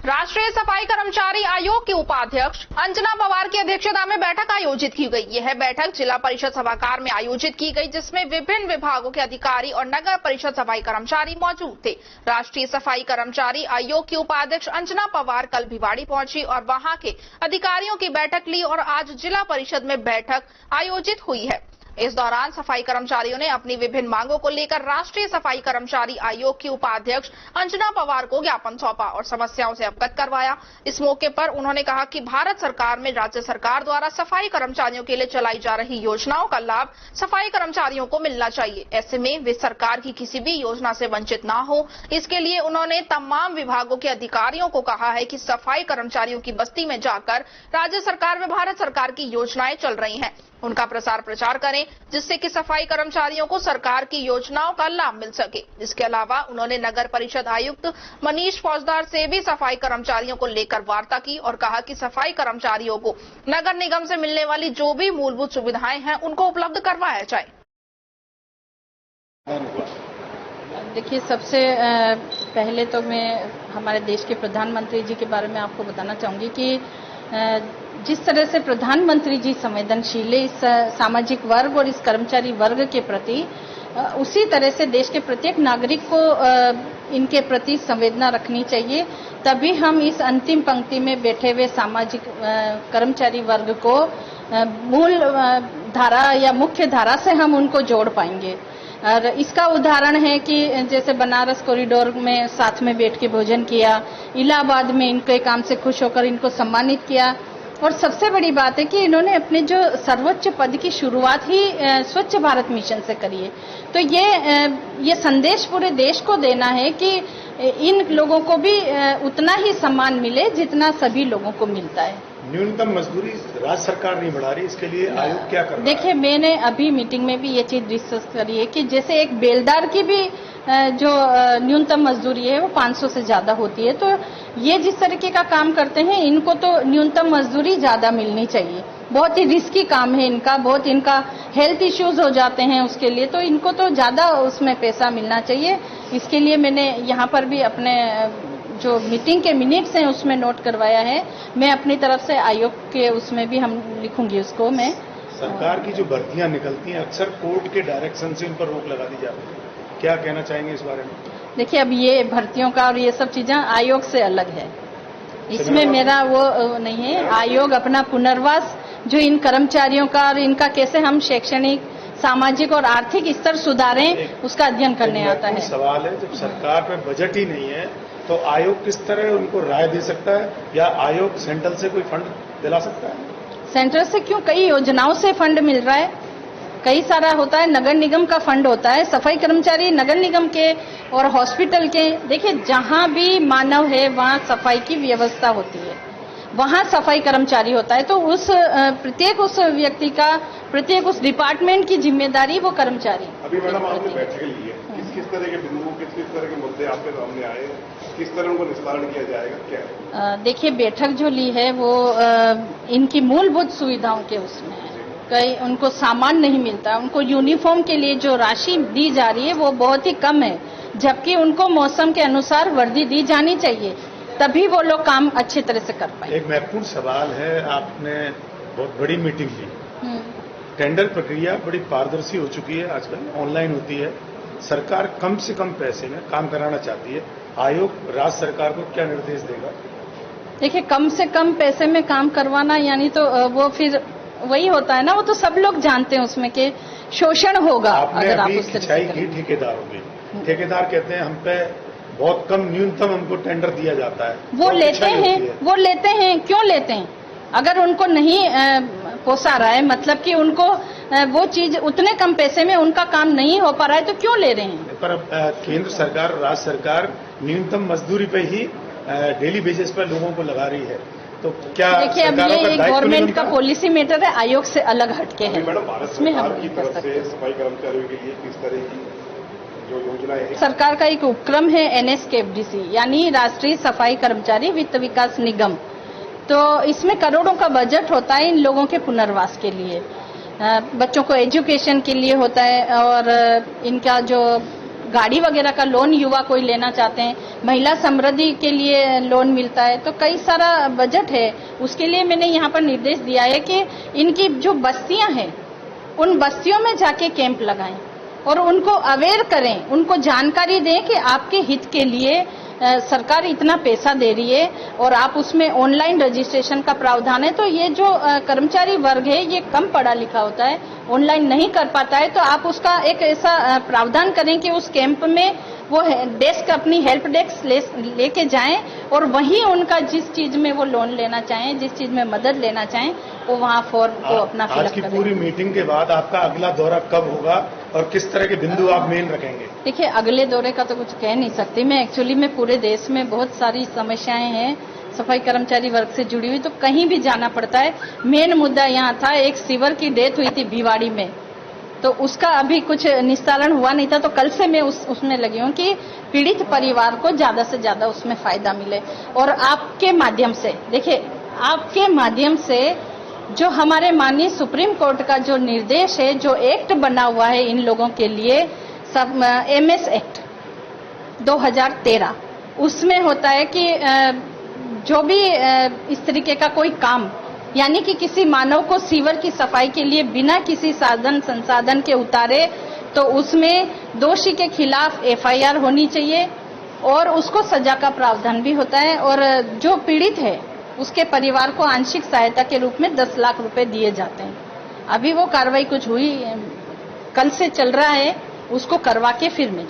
राष्ट्रीय सफाई कर्मचारी आयोग के उपाध्यक्ष अंजना पवार की अध्यक्षता में बैठक आयोजित की गई। यह बैठक जिला परिषद सभागार में आयोजित की गई, जिसमें विभिन्न विभागों के अधिकारी और नगर परिषद सफाई कर्मचारी मौजूद थे। राष्ट्रीय सफाई कर्मचारी आयोग की उपाध्यक्ष अंजना पवार कल भिवाड़ी पहुंची और वहां के अधिकारियों की बैठक ली और आज जिला परिषद में बैठक आयोजित हुई है। इस दौरान सफाई कर्मचारियों ने अपनी विभिन्न मांगों को लेकर राष्ट्रीय सफाई कर्मचारी आयोग की उपाध्यक्ष अंजना पवार को ज्ञापन सौंपा और समस्याओं से अवगत करवाया। इस मौके पर उन्होंने कहा कि भारत सरकार में राज्य सरकार द्वारा सफाई कर्मचारियों के लिए चलाई जा रही योजनाओं का लाभ सफाई कर्मचारियों को मिलना चाहिए। ऐसे में वे सरकार की किसी भी योजना से वंचित न हो, इसके लिए उन्होंने तमाम विभागों के अधिकारियों को कहा है कि सफाई कर्मचारियों की बस्ती में जाकर राज्य सरकार में भारत सरकार की योजनाएं चल रही हैं, उनका प्रसार प्रचार करें, जिससे कि सफाई कर्मचारियों को सरकार की योजनाओं का लाभ मिल सके। इसके अलावा उन्होंने नगर परिषद आयुक्त मनीष फौजदार से भी सफाई कर्मचारियों को लेकर वार्ता की और कहा कि सफाई कर्मचारियों को नगर निगम से मिलने वाली जो भी मूलभूत सुविधाएं हैं उनको उपलब्ध करवाया जाए। देखिए, सबसे पहले तो मैं हमारे देश के प्रधानमंत्री जी के बारे में आपको बताना चाहूंगी कि जिस तरह से प्रधानमंत्री जी संवेदनशील है इस सामाजिक वर्ग और इस कर्मचारी वर्ग के प्रति, उसी तरह से देश के प्रत्येक नागरिक को इनके प्रति संवेदना रखनी चाहिए। तभी हम इस अंतिम पंक्ति में बैठे हुए सामाजिक कर्मचारी वर्ग को मूल धारा या मुख्य धारा से हम उनको जोड़ पाएंगे। और इसका उदाहरण है कि जैसे बनारस कॉरिडोर में साथ में बैठ के भोजन किया, इलाहाबाद में इनके काम से खुश होकर इनको सम्मानित किया, और सबसे बड़ी बात है कि इन्होंने अपने जो सर्वोच्च पद की शुरुआत ही स्वच्छ भारत मिशन से करी है। तो ये संदेश पूरे देश को देना है कि इन लोगों को भी उतना ही सम्मान मिले जितना सभी लोगों को मिलता है। न्यूनतम मजदूरी राज्य सरकार नहीं बढ़ा रही, इसके लिए आयोग क्या कर रहा है? देखिए, मैंने अभी मीटिंग में भी ये चीज डिस्कस करी है कि जैसे एक बेलदार की भी जो न्यूनतम मजदूरी है वो 500 से ज्यादा होती है, तो ये जिस तरीके का काम करते हैं इनको तो न्यूनतम मजदूरी ज्यादा मिलनी चाहिए। बहुत ही रिस्की काम है इनका, बहुत इनका हेल्थ इश्यूज हो जाते हैं उसके लिए, तो इनको तो ज्यादा उसमें पैसा मिलना चाहिए। इसके लिए मैंने यहाँ पर भी अपने जो मीटिंग के मिनट्स हैं उसमें नोट करवाया है। मैं अपनी तरफ से आयोग के उसमें भी हम लिखूंगी उसको। मैं सरकार की जो भर्तियां निकलती हैं अक्सर कोर्ट के डायरेक्शन से उन पर रोक लगा दी जाती है, क्या कहना चाहेंगे इस बारे में? देखिए, अब ये भर्तियों का और ये सब चीजें आयोग से अलग है, इसमें मेरा वो नहीं है। आयोग अपना पुनर्वास जो इन कर्मचारियों का और इनका कैसे हम शैक्षणिक, सामाजिक और आर्थिक स्तर सुधारें उसका अध्ययन करने आता है। सवाल है, जब सरकार में बजट ही नहीं है तो आयोग किस तरह उनको राय दे सकता है, या आयोग सेंट्रल से कोई फंड दिला सकता है? सेंट्रल से क्यों, कई योजनाओं से फंड मिल रहा है, कई सारा होता है, नगर निगम का फंड होता है, सफाई कर्मचारी नगर निगम के और हॉस्पिटल के। देखिए, जहां भी मानव है वहां सफाई की व्यवस्था होती है, वहां सफाई कर्मचारी होता है, तो उस प्रत्येक उस व्यक्ति का, प्रत्येक उस डिपार्टमेंट की जिम्मेदारी वो कर्मचारी। अभी मैडम आपने बैठक ली है, किस तरह के बिंदु, किस तरह के मुद्दे आपके सामने आए, किस तरह उनको निस्तारण किया जाएगा, क्या? देखिए, बैठक जो ली है वो इनकी मूलभूत सुविधाओं के उसमें है। कई उनको सामान नहीं मिलता, उनको यूनिफॉर्म के लिए जो राशि दी जा रही है वो बहुत ही कम है, जबकि उनको मौसम के अनुसार वर्दी दी जानी चाहिए, तभी वो लोग काम अच्छे तरह से कर पाए। एक महत्वपूर्ण सवाल है, आपने बहुत बड़ी मीटिंग ली, टेंडर प्रक्रिया बड़ी पारदर्शी हो चुकी है, आजकल ऑनलाइन होती है, सरकार कम से कम पैसे में काम कराना चाहती है, आयोग राज्य सरकार को क्या निर्देश देगा? देखिए, कम से कम पैसे में काम करवाना यानी तो वो फिर वही होता है ना, वो तो सब लोग जानते हैं उसमें के शोषण होगा। अगर आप उस खिंचाई की ठेकेदारों की, ठेकेदार कहते हैं हम पे बहुत कम, न्यूनतम हमको टेंडर दिया जाता है, वो लेते हैं, क्यों लेते हैं? अगर उनको नहीं पोसा रहा है, मतलब कि उनको वो चीज उतने कम पैसे में उनका काम नहीं हो पा रहा है, तो क्यों ले रहे हैं? पर केंद्र सरकार, राज्य सरकार न्यूनतम मजदूरी पे ही डेली बेसिस पर लोगों को लगा रही है, तो क्या? देखिए, अब ये गवर्नमेंट का पॉलिसी मैटर है, आयोग से अलग हटके है। मैडम, भारत सरकार की तरफ से सफाई कर्मचारियों के लिए किस तरह की जो योजना है? सरकार का एक उपक्रम है NSKFDC, यानी राष्ट्रीय सफाई कर्मचारी वित्त विकास निगम। तो इसमें करोड़ों का बजट होता है इन लोगों के पुनर्वास के लिए, बच्चों को एजुकेशन के लिए होता है, और इनका जो गाड़ी वगैरह का लोन युवा कोई लेना चाहते हैं, महिला समृद्धि के लिए लोन मिलता है, तो कई सारा बजट है। उसके लिए मैंने यहाँ पर निर्देश दिया है कि इनकी जो बस्तियां हैं उन बस्तियों में जाके कैंप लगाएं और उनको अवेयर करें, उनको जानकारी दें कि आपके हित के लिए सरकार इतना पैसा दे रही है और आप उसमें ऑनलाइन रजिस्ट्रेशन का प्रावधान है। तो ये जो कर्मचारी वर्ग है ये कम पढ़ा लिखा होता है, ऑनलाइन नहीं कर पाता है, तो आप उसका एक ऐसा प्रावधान करें कि उस कैंप में वो डेस्क अपनी हेल्प डेस्क लेके जाएं और वहीं उनका जिस चीज में वो लोन लेना चाहें, जिस चीज में मदद लेना चाहें, वो वहाँ फॉर्म को अपना फिलअप करें। आज की पूरी मीटिंग के बाद आपका अगला दौरा कब होगा और किस तरह के बिंदु आप मेन रखेंगे? देखिए, अगले दौरे का तो कुछ कह नहीं सकती मैं। एक्चुअली में पूरे देश में बहुत सारी समस्याएं हैं सफाई कर्मचारी वर्ग से जुड़ी हुई, तो कहीं भी जाना पड़ता है। मेन मुद्दा यहाँ था, एक सीवर की डेथ हुई थी भिवाड़ी में, तो उसका अभी कुछ निस्तारण हुआ नहीं था, तो कल से मैं उसमें लगी हूँ कि पीड़ित परिवार को ज्यादा से ज्यादा उसमें फायदा मिले। और आपके माध्यम से, देखिए आपके माध्यम से जो हमारे माननीय सुप्रीम कोर्ट का जो निर्देश है, जो एक्ट बना हुआ है इन लोगों के लिए, सब MS एक्ट 2013, उसमें होता है कि जो भी इस तरीके का कोई काम, यानी कि किसी मानव को सीवर की सफाई के लिए बिना किसी साधन संसाधन के उतारे, तो उसमें दोषी के खिलाफ FIR होनी चाहिए और उसको सजा का प्रावधान भी होता है। और जो पीड़ित है उसके परिवार को आंशिक सहायता के रूप में 10 लाख रुपए दिए जाते हैं। अभी वो कार्रवाई कुछ हुई, कल से चल रहा है, उसको करवा के फिर मैं